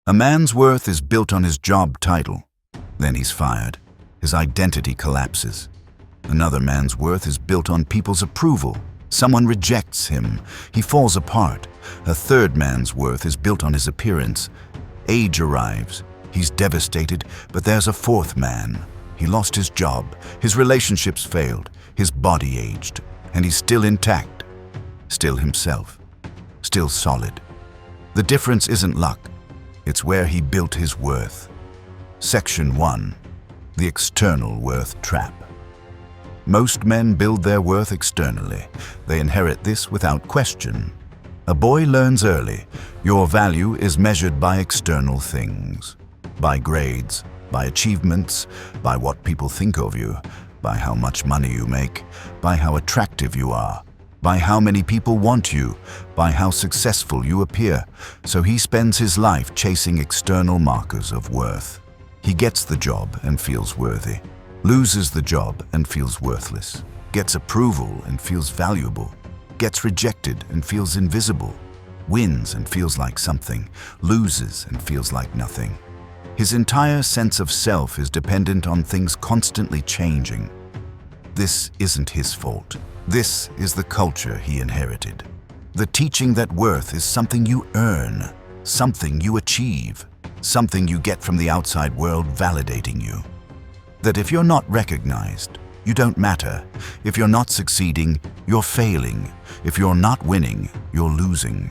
A man's worth is built on his job title. Then he's fired. His identity collapses. Another man's worth is built on people's approval. Someone rejects him. He falls apart. A third man's worth is built on his appearance. Age arrives. He's devastated, but there's a fourth man. He lost his job. His relationships failed. His body aged. And he's still intact. Still himself. Still solid. The difference isn't luck. It's where he built his worth. Section 1. The external worth trap. Most men build their worth externally. They inherit this without question. A boy learns early. Your value is measured by external things. By grades, by achievements, by what people think of you, by how much money you make, by how attractive you are, by how many people want you, by how successful you appear. So he spends his life chasing external markers of worth. He gets the job and feels worthy, loses the job and feels worthless, gets approval and feels valuable, gets rejected and feels invisible, wins and feels like something, loses and feels like nothing. His entire sense of self is dependent on things constantly changing. This isn't his fault. This is the culture he inherited. The teaching that worth is something you earn, something you achieve, something you get from the outside world validating you. That if you're not recognized, you don't matter. If you're not succeeding, you're failing. If you're not winning, you're losing.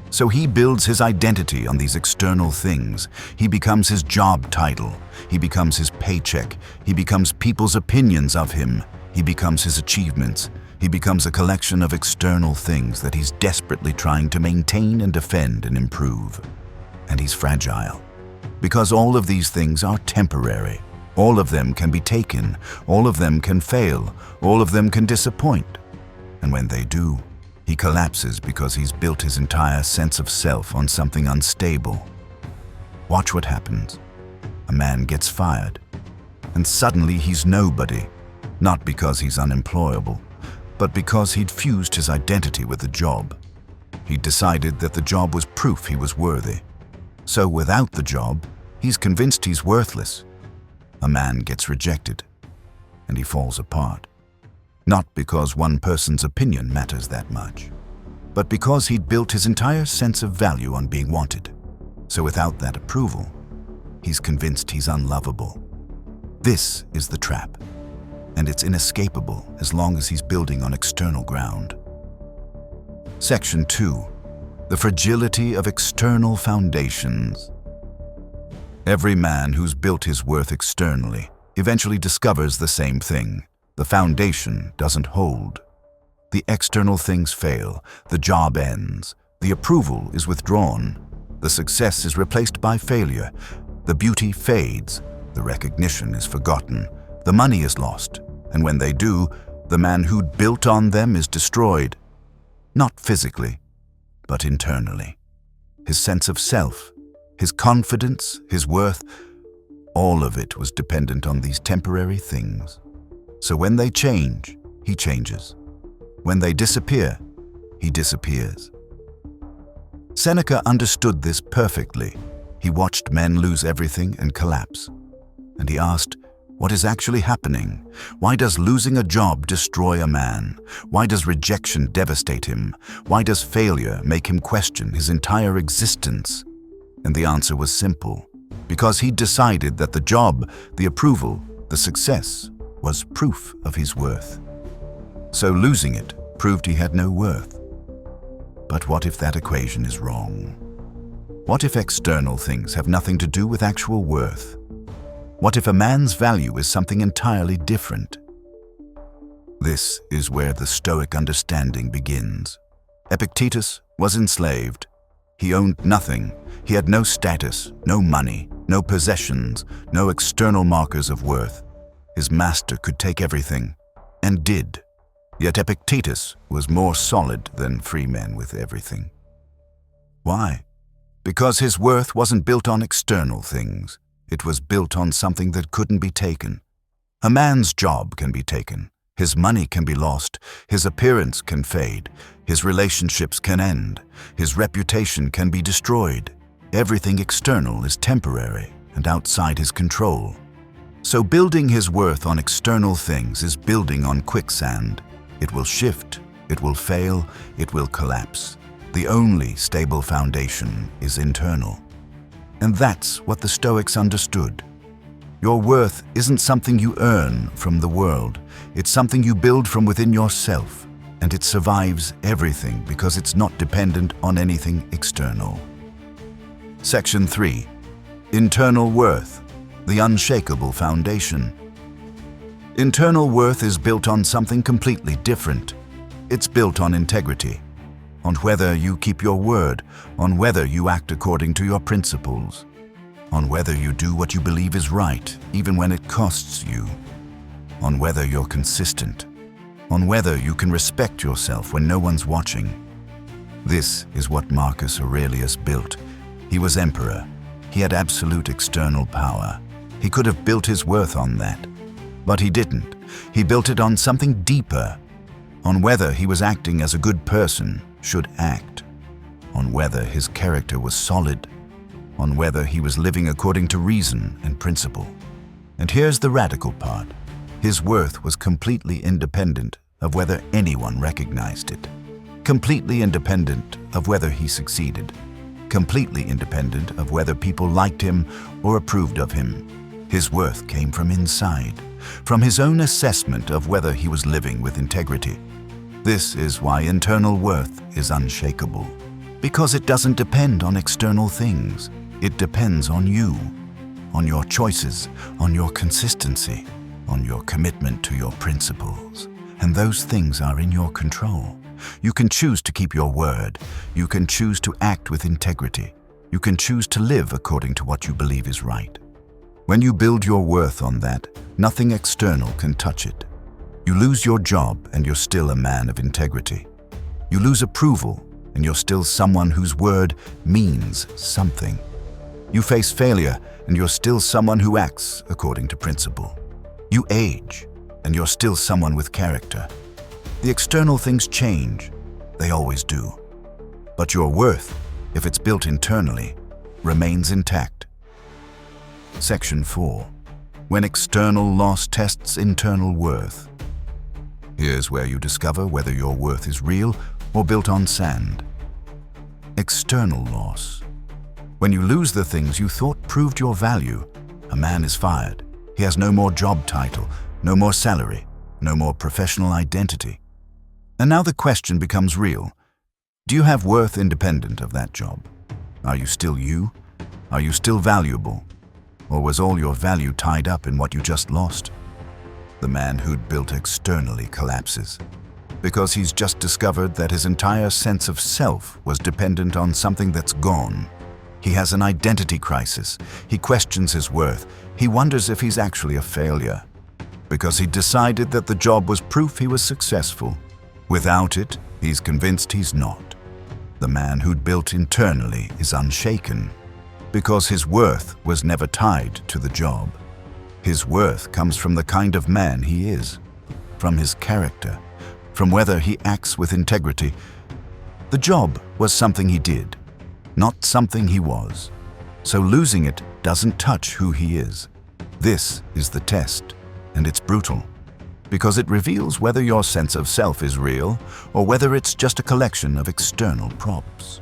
So he builds his identity on these external things. He becomes his job title. He becomes his paycheck. He becomes people's opinions of him. He becomes his achievements. He becomes a collection of external things that he's desperately trying to maintain and defend and improve. And he's fragile, because all of these things are temporary. All of them can be taken. All of them can fail. All of them can disappoint. And when they do, he collapses because he's built his entire sense of self on something unstable. Watch what happens. A man gets fired, and suddenly he's nobody, not because he's unemployable, but because he'd fused his identity with the job. He'd decided that the job was proof he was worthy. So without the job, he's convinced he's worthless. A man gets rejected, and he falls apart. Not because one person's opinion matters that much, but because he'd built his entire sense of value on being wanted. So without that approval, he's convinced he's unlovable. This is the trap, and it's inescapable as long as he's building on external ground. Section 2. The fragility of external foundations. Every man who's built his worth externally eventually discovers the same thing. The foundation doesn't hold. The external things fail, the job ends, the approval is withdrawn, the success is replaced by failure, the beauty fades, the recognition is forgotten, the money is lost, and when they do, the man who'd built on them is destroyed. Not physically, but internally. His sense of self, his confidence, his worth, all of it was dependent on these temporary things. So when they change, he changes. When they disappear, he disappears. Seneca understood this perfectly. He watched men lose everything and collapse. And he asked, what is actually happening? Why does losing a job destroy a man? Why does rejection devastate him? Why does failure make him question his entire existence? And the answer was simple. Because he'd decided that the job, the approval, the success was proof of his worth. So losing it proved he had no worth. But what if that equation is wrong? What if external things have nothing to do with actual worth? What if a man's value is something entirely different? This is where the Stoic understanding begins. Epictetus was enslaved. He owned nothing. He had no status, no money, no possessions, no external markers of worth. His master could take everything, and did. Yet Epictetus was more solid than free men with everything. Why? Because his worth wasn't built on external things. It was built on something that couldn't be taken. A man's job can be taken. His money can be lost. His appearance can fade. His relationships can end. His reputation can be destroyed. everything external is temporary and outside his control. So building his worth on external things is building on quicksand. It will shift, it will fail, it will collapse. The only stable foundation is internal. And that's what the Stoics understood. Your worth isn't something you earn from the world. It's something you build from within yourself, and it survives everything because it's not dependent on anything external. Section 3. Internal worth, the unshakable foundation. Internal worth is built on something completely different. It's built on integrity, on whether you keep your word, on whether you act according to your principles, on whether you do what you believe is right, even when it costs you, on whether you're consistent, on whether you can respect yourself when no one's watching. This is what Marcus Aurelius built. He was emperor. He had absolute external power. He could have built his worth on that, but he didn't. He built it on something deeper, on whether he was acting as a good person should act, on whether his character was solid, on whether he was living according to reason and principle. And here's the radical part. His worth was completely independent of whether anyone recognized it, completely independent of whether he succeeded, completely independent of whether people liked him or approved of him. His worth came from inside, from his own assessment of whether he was living with integrity. This is why internal worth is unshakable, because it doesn't depend on external things. It depends on you, on your choices, on your consistency, on your commitment to your principles. And those things are in your control. You can choose to keep your word. You can choose to act with integrity. You can choose to live according to what you believe is right. When you build your worth on that, nothing external can touch it. You lose your job and you're still a man of integrity. You lose approval and you're still someone whose word means something. You face failure and you're still someone who acts according to principle. You age and you're still someone with character. The external things change. They always do. But your worth, if it's built internally, remains intact. Section 4. When external loss tests internal worth. Here's where you discover whether your worth is real or built on sand. External loss. When you lose the things you thought proved your value, a man is fired. He has no more job title, no more salary, no more professional identity. And now the question becomes real. Do you have worth independent of that job? Are you still you? Are you still valuable? Or was all your value tied up in what you just lost? The man who'd built externally collapses, because he's just discovered that his entire sense of self was dependent on something that's gone. He has an identity crisis. He questions his worth. He wonders if he's actually a failure, because he decided that the job was proof he was successful. Without it, he's convinced he's not. The man who'd built internally is unshaken, because his worth was never tied to the job. His worth comes from the kind of man he is, from his character, from whether he acts with integrity. The job was something he did, not something he was. So losing it doesn't touch who he is. This is the test, and it's brutal, because it reveals whether your sense of self is real or whether it's just a collection of external props.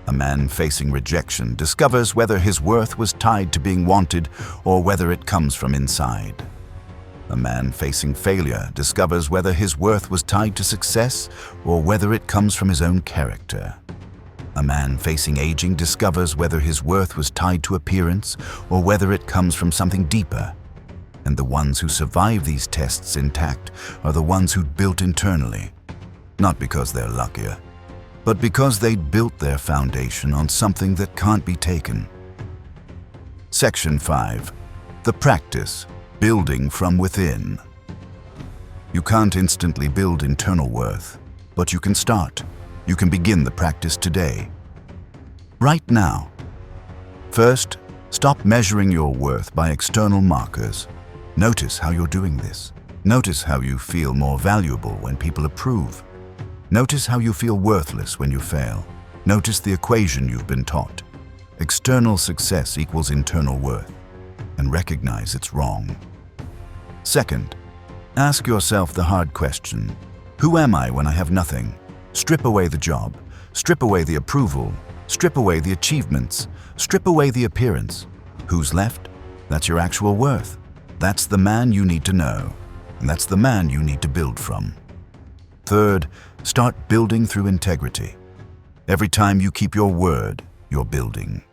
A man facing rejection discovers whether his worth was tied to being wanted or whether it comes from inside. A man facing failure discovers whether his worth was tied to success or whether it comes from his own character. A man facing aging discovers whether his worth was tied to appearance or whether it comes from something deeper. And the ones who survive these tests intact are the ones who'd built internally, not because they're luckier, but because they'd built their foundation on something that can't be taken. Section 5. The practice, building from within. You can't instantly build internal worth, but you can start. You can begin the practice today. Right now. First, stop measuring your worth by external markers. Notice how you're doing this. Notice how you feel more valuable when people approve. Notice how you feel worthless when you fail. Notice the equation you've been taught. External success equals internal worth, and recognize it's wrong. Second, ask yourself the hard question: who am I when I have nothing? Strip away the job, strip away the approval, strip away the achievements, strip away the appearance. Who's left? That's your actual worth. That's the man you need to know, and that's the man you need to build from. Third, start building through integrity. Every time you keep your word, you're building.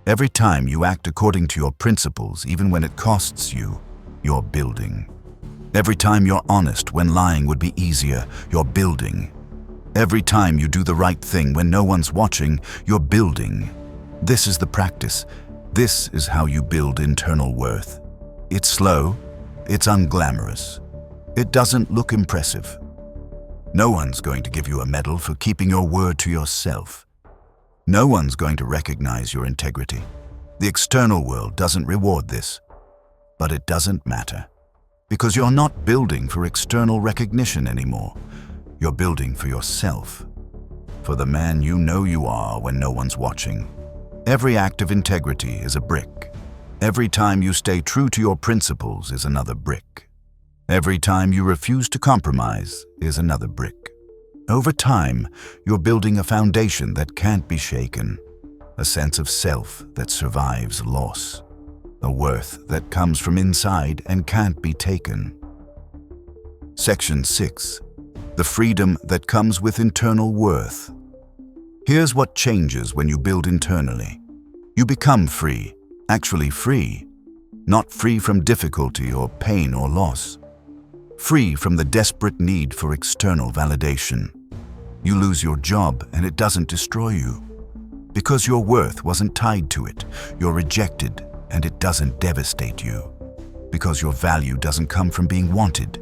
Every time you act according to your principles, even when it costs you, you're building. Every time you're honest when lying would be easier, you're building. Every time you do the right thing when no one's watching, you're building. This is the practice. This is how you build internal worth. It's slow, it's unglamorous. It doesn't look impressive. No one's going to give you a medal for keeping your word to yourself. No one's going to recognize your integrity. The external world doesn't reward this. But it doesn't matter, because you're not building for external recognition anymore. You're building for yourself, for the man you know you are when no one's watching. Every act of integrity is a brick. Every time you stay true to your principles is another brick. Every time you refuse to compromise is another brick. Over time, you're building a foundation that can't be shaken, a sense of self that survives loss, a worth that comes from inside and can't be taken. Section 6. The freedom that comes with internal worth. Here's what changes when you build internally. You become free, actually free, not free from difficulty or pain or loss. Free from the desperate need for external validation. You lose your job and it doesn't destroy you. Because your worth wasn't tied to it, you're rejected and it doesn't devastate you. Because your value doesn't come from being wanted,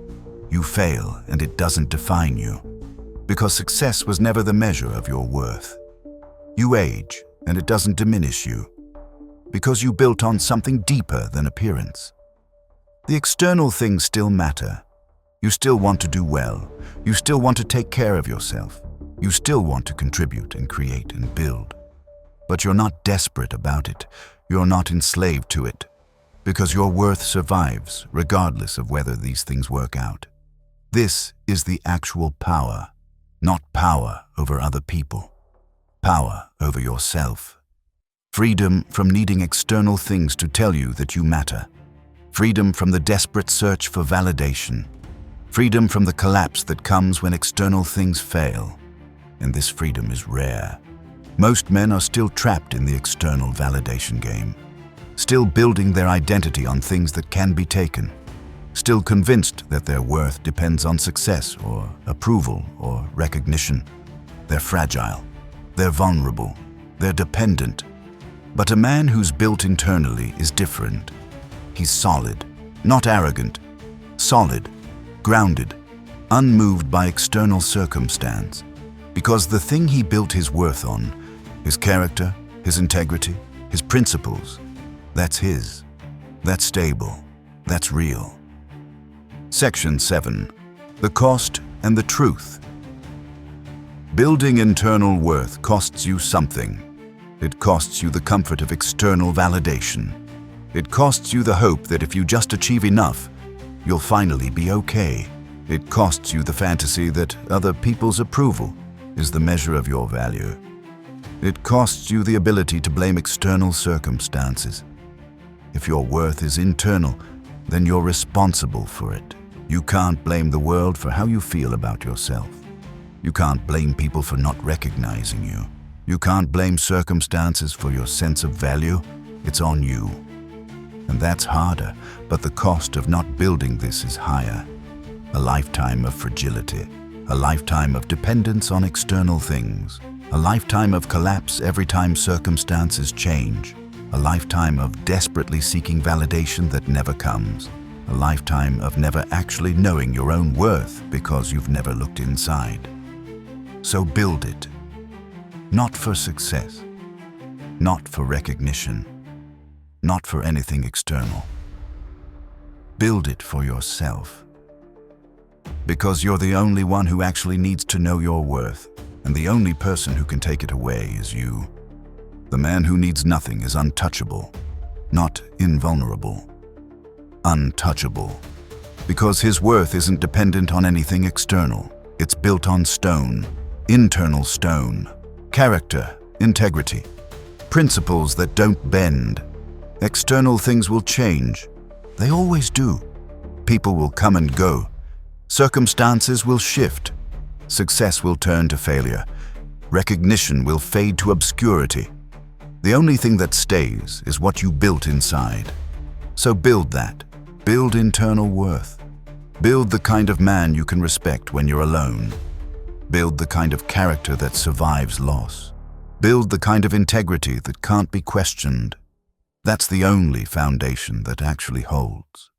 you fail and it doesn't define you. Because success was never the measure of your worth. You age and it doesn't diminish you. Because you built on something deeper than appearance. The external things still matter. You still want to do well. You still want to take care of yourself. You still want to contribute and create and build. But you're not desperate about it. You're not enslaved to it. Because your worth survives regardless of whether these things work out. This is the actual power, not power over other people. Power over yourself. Freedom from needing external things to tell you that you matter. Freedom from the desperate search for validation. Freedom from the collapse that comes when external things fail. And this freedom is rare. Most men are still trapped in the external validation game. Still building their identity on things that can be taken. Still convinced that their worth depends on success or approval or recognition. They're fragile. They're vulnerable. They're dependent. But a man who's built internally is different. He's solid, not arrogant. Solid, grounded, unmoved by external circumstance. Because the thing he built his worth on, his character, his integrity, his principles, that's his. That's stable. That's real. Section 7. The cost and the truth. Building internal worth costs you something. It costs you the comfort of external validation. It costs you the hope that if you just achieve enough, you'll finally be okay. It costs you the fantasy that other people's approval is the measure of your value. It costs you the ability to blame external circumstances. If your worth is internal, then you're responsible for it. You can't blame the world for how you feel about yourself. You can't blame people for not recognizing you. You can't blame circumstances for your sense of value. It's on you. And that's harder, but the cost of not building this is higher. A lifetime of fragility, a lifetime of dependence on external things, a lifetime of collapse every time circumstances change, a lifetime of desperately seeking validation that never comes, a lifetime of never actually knowing your own worth because you've never looked inside. So build it. Not for success, not for recognition, not for anything external. Build it for yourself. Because you're the only one who actually needs to know your worth, and the only person who can take it away is you. The man who needs nothing is untouchable, not invulnerable. Untouchable. Because his worth isn't dependent on anything external. It's built on stone, internal stone, character, integrity, principles that don't bend. External things will change. They always do. People will come and go. Circumstances will shift. Success will turn to failure. Recognition will fade to obscurity. The only thing that stays is what you built inside. So build that. Build internal worth. Build the kind of man you can respect when you're alone. Build the kind of character that survives loss. Build the kind of integrity that can't be questioned. That's the only foundation that actually holds.